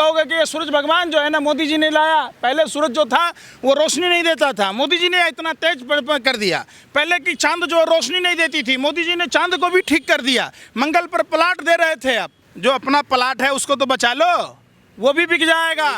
कहोगे कि ये सूरज भगवान जो है ना मोदी जी ने लाया। पहले सूरज जो था वो रोशनी नहीं देता था, मोदी जी ने इतना तेज कर दिया। पहले की चांद जो रोशनी नहीं देती थी, मोदी जी ने चांद को भी ठीक कर दिया। मंगल पर प्लाट दे रहे थे, अब जो अपना प्लाट है उसको तो बचा लो, वो भी बिक जाएगा।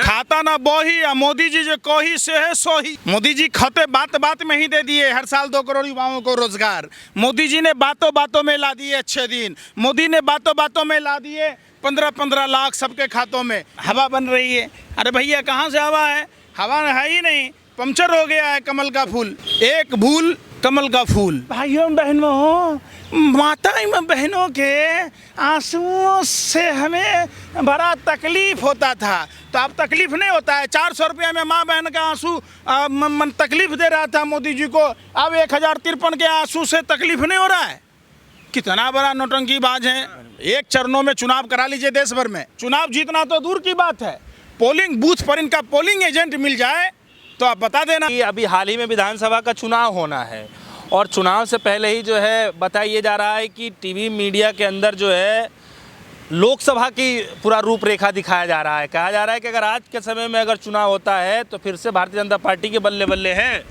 खाता ना बोही या मोदी जी जो कोही से है सोही। मोदी जी खाते बात बात में ही दे दिए हर साल 2 करोड़ युवाओं को रोजगार। मोदी जी ने बातों बातों में ला दिए अच्छे दिन। मोदी ने बातों बातों में ला दिए 15-15 लाख सबके खातों में। हवा बन रही है। अरे भैया कहाँ से हवा है? हवा है ही नहीं, पंचर हो गया है कमल का फूल। एक भूल कमल का फूल। भाइयों बहनों, माता एवं बहनों के आंसुओं से हमें बड़ा तकलीफ होता था, तो अब तकलीफ नहीं होता है। 400 रुपये में माँ बहन का आंसू तकलीफ दे रहा था मोदी जी को, अब 1053 के आंसू से तकलीफ नहीं हो रहा है। कितना बड़ा नौटंकीबाज है। एक चरणों में चुनाव करा लीजिए देश भर में, चुनाव जीतना तो दूर की बात है, पोलिंग बूथ पर इनका पोलिंग एजेंट मिल जाए तो आप बता देना। अभी हाल ही में विधानसभा का चुनाव होना है और चुनाव से पहले ही जो है बताया जा रहा है कि टीवी मीडिया के अंदर जो है लोकसभा की पूरा रूपरेखा दिखाया जा रहा है। कहा जा रहा है कि अगर आज के समय में अगर चुनाव होता है तो फिर से भारतीय जनता पार्टी के बल्ले बल्ले हैं।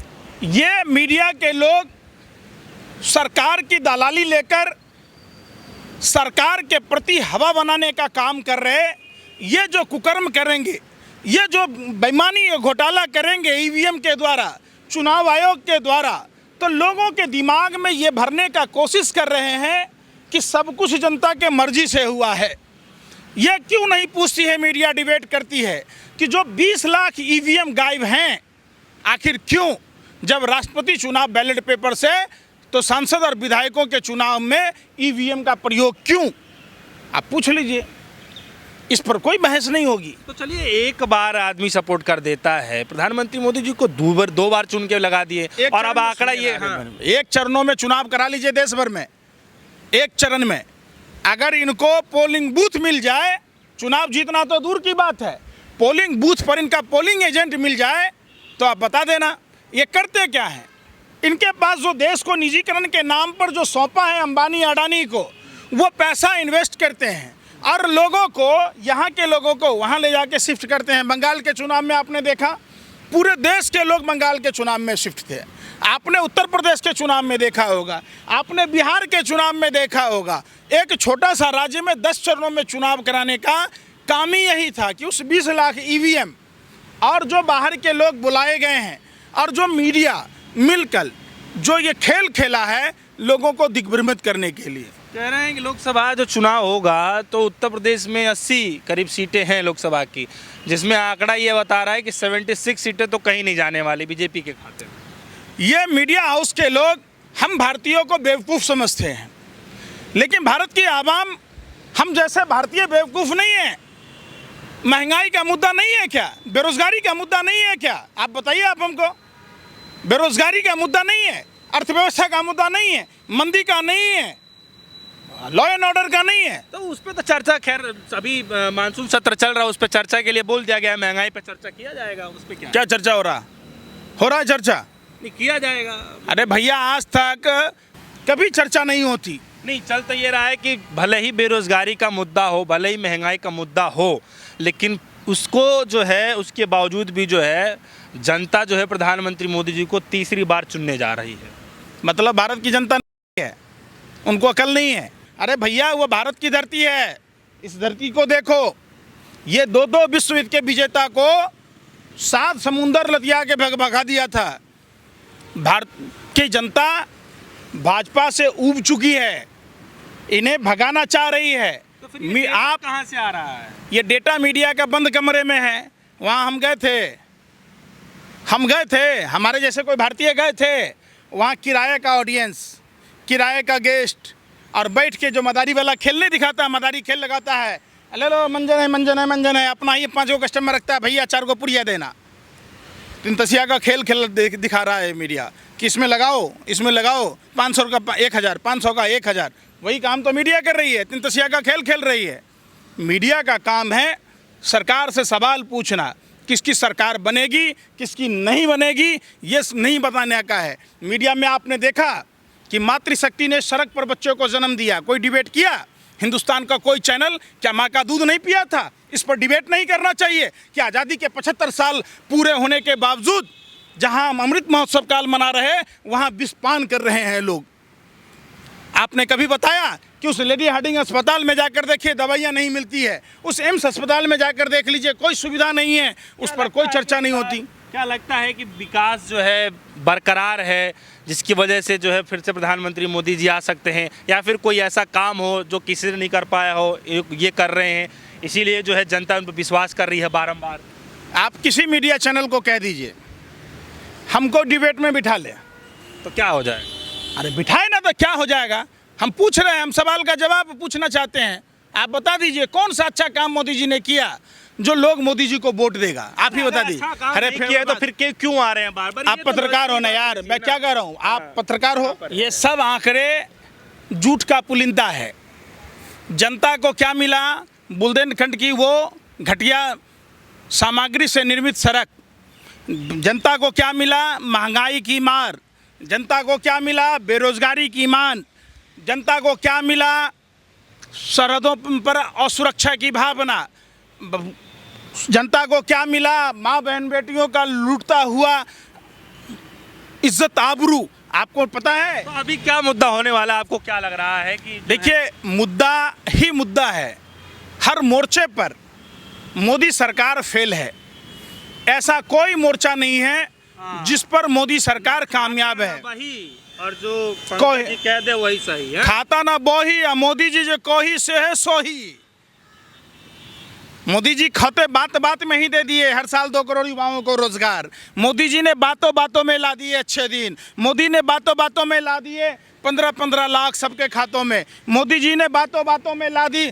ये मीडिया के लोग सरकार की दलाली लेकर सरकार के प्रति हवा बनाने का काम कर रहे। ये जो कुकर्म करेंगे, ये जो बेईमानी घोटाला करेंगे ईवीएम के द्वारा, चुनाव आयोग के द्वारा, तो लोगों के दिमाग में ये भरने का कोशिश कर रहे हैं कि सब कुछ जनता के मर्जी से हुआ है। ये क्यों नहीं पूछती है मीडिया, डिबेट करती है कि जो 20 लाख ईवीएम गायब हैं आखिर क्यों? जब राष्ट्रपति चुनाव बैलेट पेपर से, तो सांसद और विधायकों के चुनाव में ईवीएम का प्रयोग क्यों? आप पूछ लीजिए, इस पर कोई बहस नहीं होगी। तो चलिए, एक बार आदमी सपोर्ट कर देता है, प्रधानमंत्री मोदी जी को 2 बार चुन के लगा दिए और अब आंकड़ा ये एक चरणों में चुनाव करा लीजिए देश भर में, एक चरण में अगर इनको पोलिंग बूथ मिल जाए, चुनाव जीतना तो दूर की बात है, पोलिंग बूथ पर इनका पोलिंग एजेंट मिल जाए तो आप बता देना ये करते क्या है। इनके पास जो देश को निजीकरण के नाम पर जो सौंपा है अंबानी अडानी को, वो पैसा इन्वेस्ट करते हैं और लोगों को, यहाँ के लोगों को वहाँ ले जाके शिफ्ट करते हैं। बंगाल के चुनाव में आपने देखा, पूरे देश के लोग बंगाल के चुनाव में शिफ्ट थे। आपने उत्तर प्रदेश के चुनाव में देखा होगा, आपने बिहार के चुनाव में देखा होगा। एक छोटा सा राज्य में 10 चरणों में चुनाव कराने का काम ही यही था कि उस 20 लाख ईवीएम और जो बाहर के लोग बुलाए गए हैं और जो मीडिया मिलकर जो ये खेल खेला है लोगों को दिग्भ्रमित करने के लिए। कह रहे हैं कि लोकसभा जो चुनाव होगा तो उत्तर प्रदेश में 80 करीब सीटें हैं लोकसभा की, जिसमें आंकड़ा ये बता रहा है कि 76 सीटें तो कहीं नहीं जाने वाली बीजेपी के खाते में। ये मीडिया हाउस के लोग हम भारतीयों को बेवकूफ़ समझते हैं, लेकिन भारत की आवाम हम जैसे भारतीय बेवकूफ़ नहीं है। महंगाई का मुद्दा नहीं है क्या? बेरोजगारी का मुद्दा नहीं है क्या? आप बताइए, आप हमको। बेरोजगारी का मुद्दा नहीं है, अर्थव्यवस्था का मुद्दा नहीं है, मंदी का नहीं है, लॉ एंड ऑर्डर का नहीं है। तो उस पर तो चर्चा, खैर अभी मानसून सत्र चल रहा है, उस पर चर्चा के लिए बोल दिया गया है, महंगाई पर चर्चा किया जाएगा। उस पर क्या चर्चा हो रहा है चर्चा नहीं किया जाएगा। अरे भैया, आज तक कभी चर्चा नहीं होती। नहीं, चल तो ये रहा है कि भले ही बेरोजगारी का मुद्दा हो, भले ही महंगाई का मुद्दा हो, लेकिन उसको जो है, उसके बावजूद भी जो है जनता जो है प्रधानमंत्री मोदी जी को तीसरी बार चुनने जा रही है। मतलब भारत की जनता नहीं है, उनको अकल नहीं है। अरे भैया, वो भारत की धरती है, इस धरती को देखो। ये 2 विश्व युद्ध के विजेता को 7 समुंदर लतिया के भगा दिया था। भारत की जनता भाजपा से ऊब चुकी है, इन्हें भगाना चाह रही है। तो फिर ये आप कहाँ से आ रहा है? ये डेटा मीडिया का बंद कमरे में है, वहाँ हम गए थे, हमारे जैसे कोई भारतीय गए थे वहाँ। किराए का ऑडियंस, किराए का गेस्ट, और बैठ के जो मदारी वाला खेल नहीं दिखाता, मदारी खेल लगाता है, ले लो मंजन है, अपना ही 5 कस्टमर रखता है, भैया 4 को पुड़िया देना। 3 तसिया का खेल दिखा रहा है मीडिया कि इसमें लगाओ 500 का 1000, 500 का 1000। वही काम तो मीडिया कर रही है, 3 तसिया का खेल खेल रही है। मीडिया का काम है सरकार से सवाल पूछना, किसकी सरकार बनेगी, किसकी नहीं बनेगी, ये नहीं बताने का है। मीडिया में आपने देखा कि मातृशक्ति ने सड़क पर बच्चों को जन्म दिया, कोई डिबेट किया? हिंदुस्तान का कोई चैनल क्या माँ का दूध नहीं पिया था? इस पर डिबेट नहीं करना चाहिए कि आज़ादी के 75 साल पूरे होने के बावजूद जहां हम अमृत महोत्सव काल मना रहे हैं वहां विषपान कर रहे हैं लोग। आपने कभी बताया कि उस लेडी हार्डिंग अस्पताल में जाकर देखिए दवाइयां नहीं मिलती है, उस एम्स अस्पताल में जाकर देख लीजिए कोई सुविधा नहीं है, उस पर कोई चर्चा नहीं होती। क्या लगता है कि विकास जो है बरकरार है, जिसकी वजह से जो है फिर से प्रधानमंत्री मोदी जी आ सकते हैं, या फिर कोई ऐसा काम हो जो किसी ने नहीं कर पाया हो ये कर रहे हैं, इसीलिए जो है जनता उन पर विश्वास कर रही है बारंबार? आप किसी मीडिया चैनल को कह दीजिए हमको डिबेट में बिठा ले, तो क्या हो जाए? अरे बिठाए ना तो क्या हो जाएगा? हम पूछ रहे हैं, हम सवाल का जवाब पूछना चाहते हैं। आप बता दीजिए कौन सा अच्छा काम मोदी जी ने किया जो लोग मोदी जी को वोट देगा, आप ही बता दीजिए। अरे फिर तो फिर क्यों आ रहे हैं बार बार? आप पत्रकार हो ना यार, मैं क्या कह रहा हूँ, आप पत्रकार हो। ये सब आंकड़े झूठ का पुलिंदा है। जनता को क्या मिला? बुंदेलखंड की वो घटिया सामग्री से निर्मित सड़क। जनता को क्या मिला? महंगाई की मार। जनता को क्या मिला? बेरोजगारी की मान। जनता को क्या मिला? सरहदों पर असुरक्षा की भावना। जनता को क्या मिला? माँ बहन बेटियों का लूटता हुआ इज्जत आबरू। आपको पता है तो अभी क्या मुद्दा होने वाला, आपको क्या लग रहा है कि देखिए मुद्दा ही मुद्दा है। हर मोर्चे पर मोदी सरकार फेल है। ऐसा कोई मोर्चा नहीं है जिस पर मोदी सरकार कामयाब है। वही और जो कोई जी कह दे वही सही है। खाता ना बोही या मोदी जी जो कोही से है सोही। मोदी जी खाते बात बात में ही दे दिए हर साल 2 करोड़ युवाओं को रोजगार। मोदी जी ने बातों बातों में ला दिए अच्छे दिन। मोदी ने बातों बातों में ला दिए 15-15 लाख सबके खातों में। मोदी जी ने बातों बातों में ला दी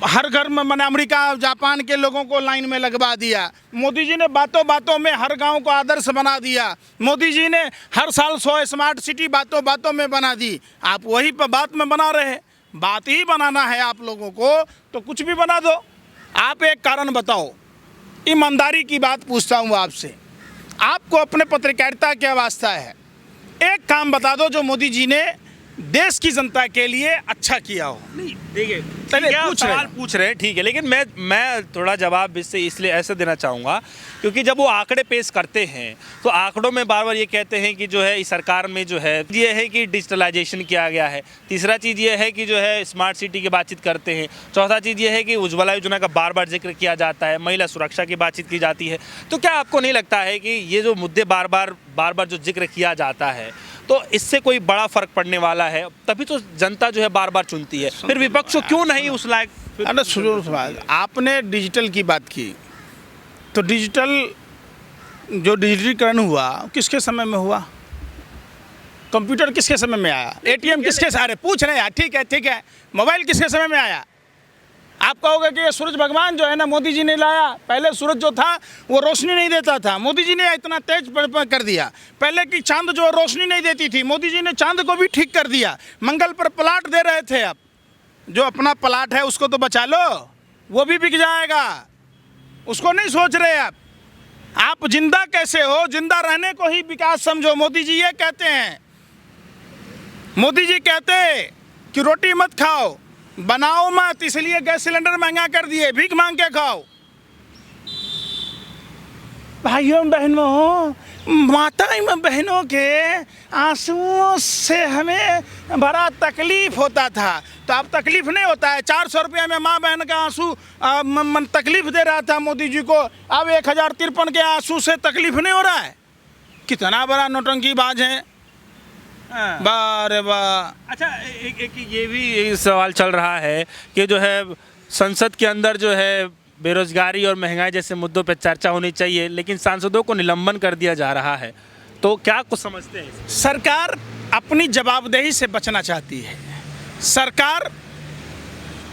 हर घर में, मैंने अमेरिका जापान के लोगों को लाइन में लगवा दिया। मोदी जी ने बातों बातों में हर गांव को आदर्श बना दिया। मोदी जी ने हर साल 100 स्मार्ट सिटी बातों बातों में बना दी। आप वही पर बात में बना रहे। बात ही बनाना है आप लोगों को तो कुछ भी बना दो। आप एक कारण बताओ, ईमानदारी की बात पूछता हूँ आपसे, आपको अपने पत्रकारिता क्या वास्ता है? एक काम बता दो जो मोदी जी ने देश की जनता के लिए अच्छा किया हो। नहीं देखिए, पहले सवाल पूछ रहे हैं, ठीक है, लेकिन मैं थोड़ा जवाब इससे इसलिए ऐसे देना चाहूँगा क्योंकि जब वो आंकड़े पेश करते हैं तो आंकड़ों में बार बार ये कहते हैं कि जो है इस सरकार में जो है ये है कि डिजिटलाइजेशन किया गया है। तीसरा चीज़ ये है कि जो है स्मार्ट सिटी की बातचीत करते हैं। चौथा चीज़ ये है कि उज्ज्वला योजना का बार बार जिक्र किया जाता है। महिला सुरक्षा की बातचीत की जाती है। तो क्या आपको नहीं लगता है कि ये जो मुद्दे बार बार जो जिक्र किया जाता है तो इससे कोई बड़ा फर्क पड़ने वाला है? तभी तो जनता जो है बार बार चुनती है। फिर विपक्ष को क्यों नहीं उस लायक? अरे सुनो सवाल, आपने डिजिटल की बात की तो डिजिटल जो डिजिटलीकरण हुआ किसके समय में हुआ? कंप्यूटर किसके समय में आया? एटीएम किसके सारे पूछ रहे हैं? ठीक है, मोबाइल किसके समय में आया? आप कहोगे कि ये सूरज भगवान जो है ना मोदी जी ने लाया। पहले सूरज जो था वो रोशनी नहीं देता था, मोदी जी ने इतना तेज कर दिया। पहले की चांद जो रोशनी नहीं देती थी, मोदी जी ने चांद को भी ठीक कर दिया। मंगल पर प्लाट दे रहे थे, अब जो अपना प्लाट है उसको तो बचा लो, वो भी बिक जाएगा, उसको नहीं सोच रहे आप जिंदा कैसे हो? जिंदा रहने को ही विकास समझो। मोदी जी ये कहते हैं, मोदी जी कहते हैं कि रोटी मत खाओ, बनाओ मत, इसलिए गैस सिलेंडर महंगा कर दिए, भीख मांग के खाओ। भाइयों बहनों, माता बहनों के आंसुओं से हमें बड़ा तकलीफ होता था, तो अब तकलीफ नहीं होता है। 400 रुपये में माँ बहन का आंसू तकलीफ दे रहा था मोदी जी को, अब 1053 के आंसू से तकलीफ नहीं हो रहा है। कितना बड़ा नौटंकीबाज है। बारे वाह। अच्छा, एक ये भी सवाल चल रहा है कि जो है संसद के अंदर जो है बेरोजगारी और महंगाई जैसे मुद्दों पर चर्चा होनी चाहिए, लेकिन सांसदों को निलंबन कर दिया जा रहा है। तो क्या कुछ समझते हैं? सरकार अपनी जवाबदेही से बचना चाहती है। सरकार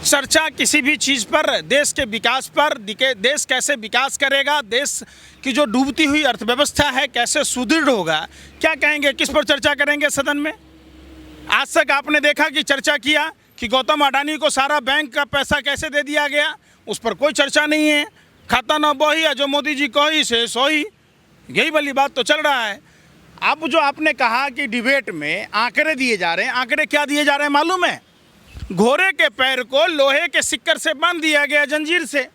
चर्चा किसी भी चीज़ पर, देश के विकास पर, देश कैसे विकास करेगा, देश की जो डूबती हुई अर्थव्यवस्था है कैसे सुदृढ़ होगा, क्या कहेंगे, किस पर चर्चा करेंगे सदन में? आज तक आपने देखा कि चर्चा किया कि गौतम अडानी को सारा बैंक का पैसा कैसे दे दिया गया? उस पर कोई चर्चा नहीं है। खाता न बोही या जो मोदी जी कही से सोही, यही वाली बात तो चल रहा है। अब जो आपने कहा कि डिबेट में आंकड़े दिए जा रहे हैं, आंकड़े क्या दिए जा रहे हैं मालूम है? घोड़े के पैर को लोहे के सिक्कर से बांध दिया गया, जंजीर से,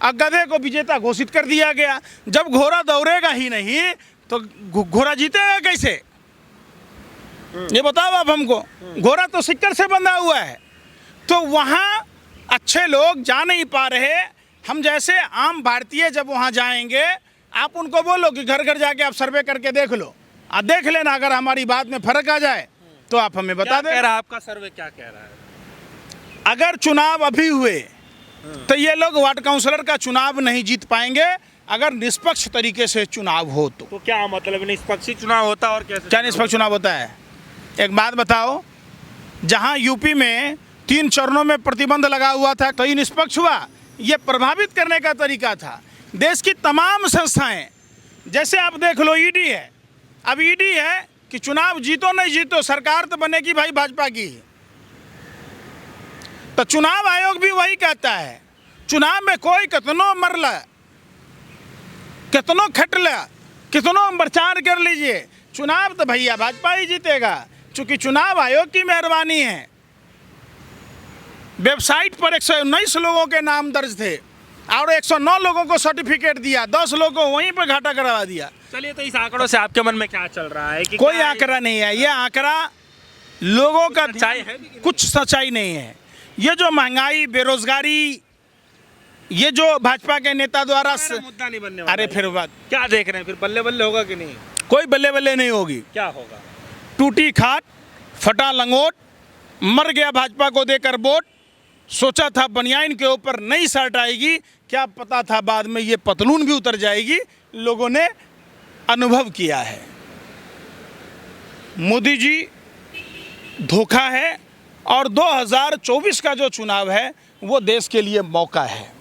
और गधे को विजेता घोषित कर दिया गया। जब घोड़ा दौड़ेगा ही नहीं तो घोड़ा जीतेगा कैसे? ये बताओ आप हमको। घोड़ा तो सिक्कर से बंधा हुआ है। तो वहाँ अच्छे लोग जा नहीं पा रहे। हम जैसे आम भारतीय जब वहाँ जाएंगे, आप उनको बोलो कि घर घर जाके आप सर्वे करके देख लो, आप देख लेना, अगर हमारी बात में फर्क आ जाए तो आप हमें बता दें। कह रहा है आपका सर्वे, क्या कह रहा है? अगर चुनाव अभी हुए तो ये लोग वार्ड काउंसलर का चुनाव नहीं जीत पाएंगे, अगर निष्पक्ष तरीके से चुनाव हो तो। क्या मतलब निष्पक्ष चुनाव होता और कैसे? क्या निष्पक्ष चुनाव होता है? एक बात बताओ, जहां यूपी में 3 चरणों में प्रतिबंध लगा हुआ था तो ये निष्पक्ष हुआ? ये प्रभावित करने का तरीका था। देश की तमाम संस्थाएं, जैसे आप देख लो ईडी है, अब ईडी है कि चुनाव जीतो नहीं जीतो सरकार तो बनेगी भाई भाजपा की, तो चुनाव आयोग भी वही कहता है। चुनाव में कोई कितनो मरला, कितनो खटला, कितनो प्रचार कर लीजिए, चुनाव तो भैया भाजपा ही जीतेगा, क्योंकि चुनाव आयोग की मेहरबानी है। वेबसाइट पर 119 लोगों के नाम दर्ज थे और 109 लोगों को सर्टिफिकेट दिया, 10 लोगों को वहीं पर घाटा करवा दिया। चलिए, तो इस आंकड़ों से आपके मन में क्या चल रहा है कि कोई आंकड़ा नहीं है, ये आंकड़ा लोगों का सच्चाई है, कुछ सच्चाई नहीं है। ये जो महंगाई, बेरोजगारी, ये जो भाजपा के नेता द्वारा मुद्दा नहीं बनने वाला। अरे फिर बात क्या देख रहे हैं, फिर बल्ले बल्ले होगा कि नहीं? कोई बल्ले बल्ले नहीं होगी। क्या होगा? टूटी खाट, फटा लंगोट, मर गया भाजपा को देकर वोट, सोचा था बनियाइन के ऊपर नई शर्ट आएगी, क्या पता था बाद में ये पतलून भी उतर जाएगी। लोगों ने अनुभव किया है। मोदी जी धोखा है और 2024 का जो चुनाव है वो देश के लिए मौका है।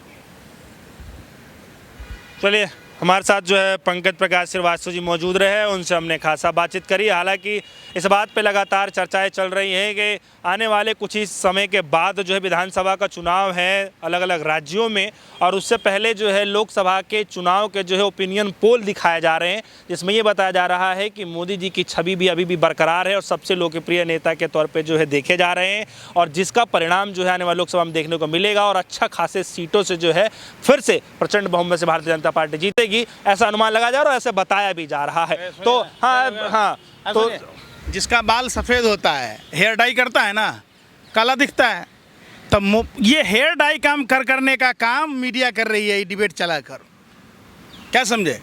चलिए, हमारे साथ जो है पंकज प्रकाश श्रीवास्तव जी मौजूद रहे, उनसे हमने खासा बातचीत करी। हालांकि इस बात पे लगातार चर्चाएं चल रही हैं कि आने वाले कुछ ही समय के बाद जो है विधानसभा का चुनाव है अलग अलग राज्यों में, और उससे पहले जो है लोकसभा के चुनाव के जो है ओपिनियन पोल दिखाए जा रहे हैं, जिसमें ये बताया जा रहा है कि मोदी जी की छवि भी अभी भी बरकरार है और सबसे लोकप्रिय नेता के तौर पर जो है देखे जा रहे हैं, और जिसका परिणाम जो है आने वाले लोकसभा में देखने को मिलेगा और अच्छा खासे सीटों से जो है फिर से प्रचंड बहुमत से भारतीय जनता पार्टी जीतेगी, ऐसा अनुमान लगा जा रहा है और ऐसे बताया भी जा रहा है। तो हाँ, तो जिसका बाल सफ़ेद होता है, हेयर डाई करता है ना, काला दिखता है, तो ये हेयर डाई काम करने का काम मीडिया कर रही है, ये डिबेट चलाकर। क्या समझे?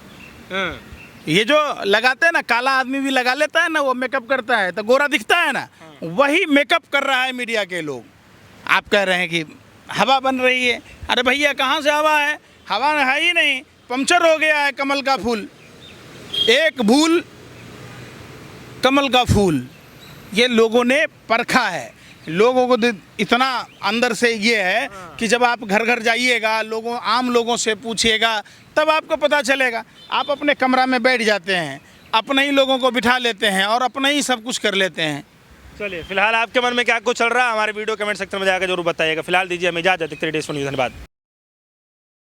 ये जो लगाते हैं ना, काला आदमी भी लगा लेता है ना, वो मेकअप करता है तो गोरा दिखता है ना, वही मेकअप कर रहा है मीडिया के लोग। आप कह रहे हैं कि हवा बन रही है, अरे भैया कहाँ से हवा है? हवा है ही नहीं, पंक्चर हो गया है कमल का फूल। एक भूल कमल का फूल, ये लोगों ने परखा है। लोगों को इतना अंदर से ये है कि जब आप घर घर जाइएगा, आम लोगों से पूछिएगा, तब आपको पता चलेगा। आप अपने कमरा में बैठ जाते हैं, अपने ही लोगों को बिठा लेते हैं और अपने ही सब कुछ कर लेते हैं। चलिए, फिलहाल आपके मन में क्या कुछ चल रहा है, हमारे वीडियो कमेंट सेक्शन में जाकर जरूर बताइएगा। फिलहाल दीजिए हमें इजाजत। धन्यवाद।